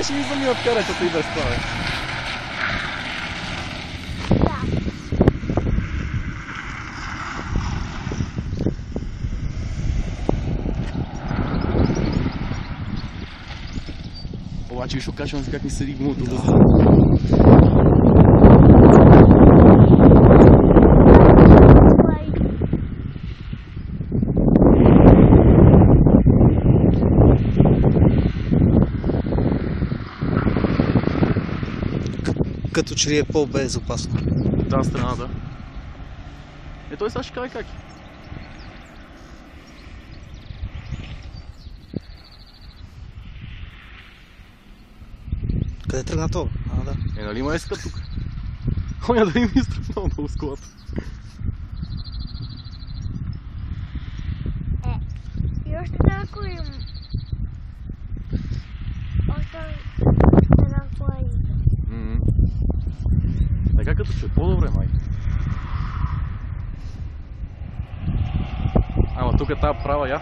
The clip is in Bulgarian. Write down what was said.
ще ми заминат карачата и без това, бе. Обаче виж окачвам се как ми седи гумото въздух. Като че ли е по-безопасно. От тази страна, да. Е, той сега ще каже как е. Къде тръгна това? А, да. Е, нали има еска тук? Оня да ми изтръпнал много с колата. И още някой им... Още една кола иде. Така като че е по-добре, май. Ама тук е тази права я.